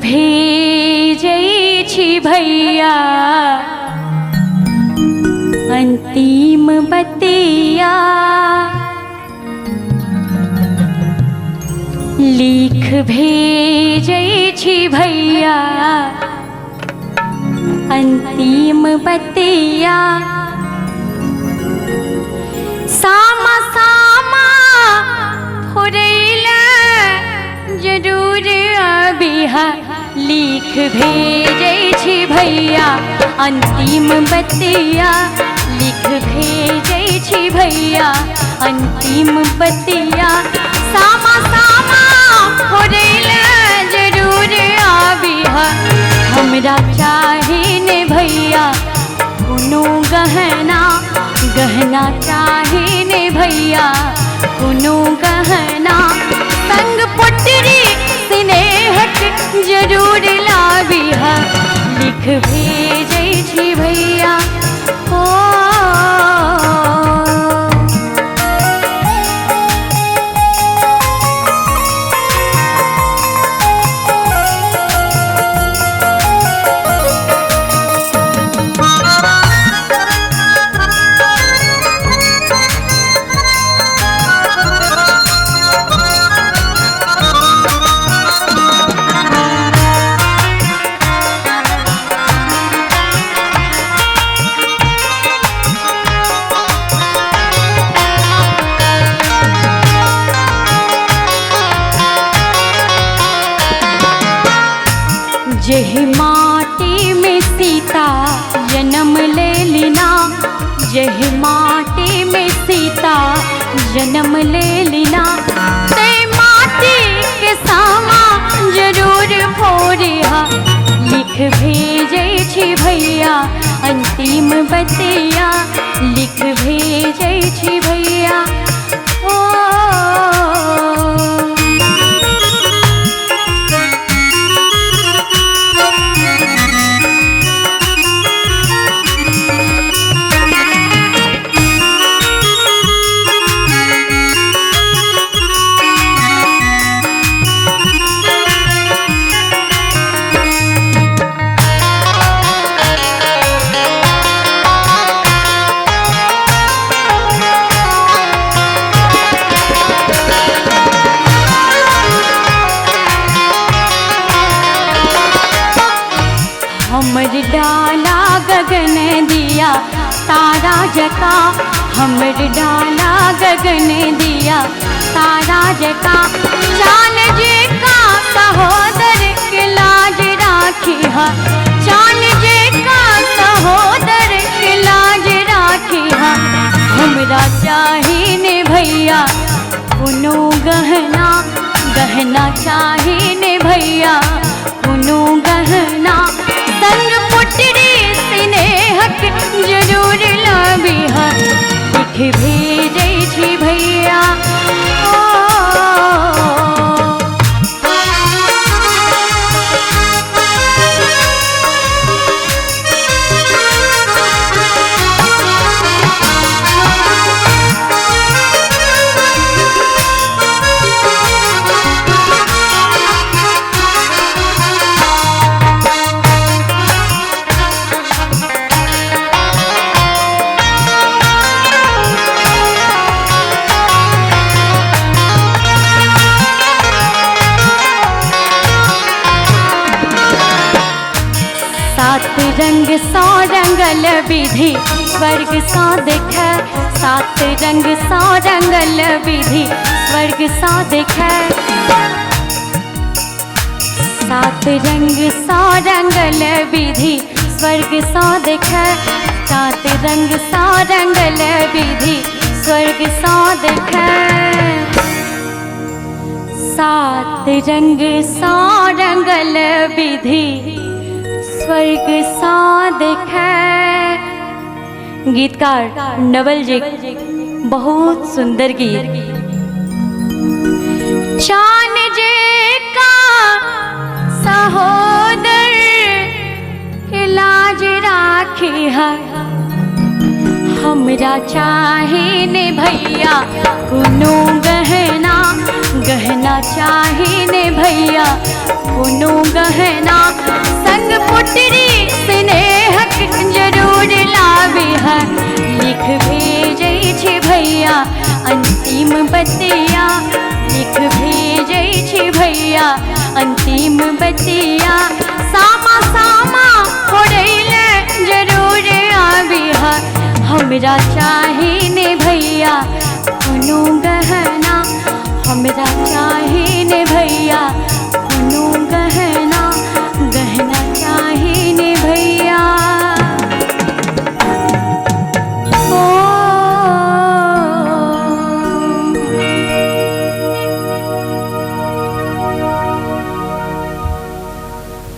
भेजै छी भैया अंतिम बतिया, लिख भेजै छी भैया अंतिम बतिया। सामा सामा फुरैला जरूर आबिहा, लिख भेजै छी भैया अंतिम बतिया, लिख भेजै छी भैया अंतिम बतिया। सामा सामा फुरैला जरूर आबिहा, हमरा चाहे ने भैया कोनो गहना, गहना चाहे ने भैया कोनो गहना। संग पुटरी स्नेहक जरूर लाबिहा, लिख भेजै छी भैया ओ। जेहि माटी में सीता जन्म ले लीना, जेहि माटी में सीता जन्म ले लीना, ते माटी के सामा जरूर फोरिहा, लिख भेजै छी भैया अंतिम बतिया, लिख भेजै छी भैया ओ। हमर डाला गगन दिया तारा जका, हमर डाला गगन दिया तारा जका। चान जे का सहोदर के लाज राखिहा, चान जे का सहोदर के लाज राखिहा, हमरा चाहे ने भैया कोनो गहना, गहना चाहे ने भैया कोनो गहना। संग पुटरी स्नेहक जरूर लाबिहा, लिख भेजै छी भैया ओ। सात रंग सौ रंगल विधि स्वर्ग सा देखे, सात रंग सौ रंगल विधि स्वर्ग सा देखे, सात रंग सौ रंगल विधि स्वर्ग सा देखे, सात रंग सौ रंगल विधि स्वर्ग सा देखे। सात रंग सौ रंगल विधि स्वर्ग सा देखे। गीतकार नवल जी, बहुत सुंदर गीत। चान जे का सहोदर के लाज राखी है, हमरा चाहे ने भैया कोनो गहना, गहना चाहे ने भैया कोनो गहना संग पुटरी स्नेहक जरूर लावे है। लिख भेजै छै भैया अंतिम बतिया, लिख भेजै छै भैया अंतिम बतिया। सामा सामा फोड़ैले जरूर आवे है। हमरा चाही ने भैया कोनो गहना, हमरा चाही ने भैया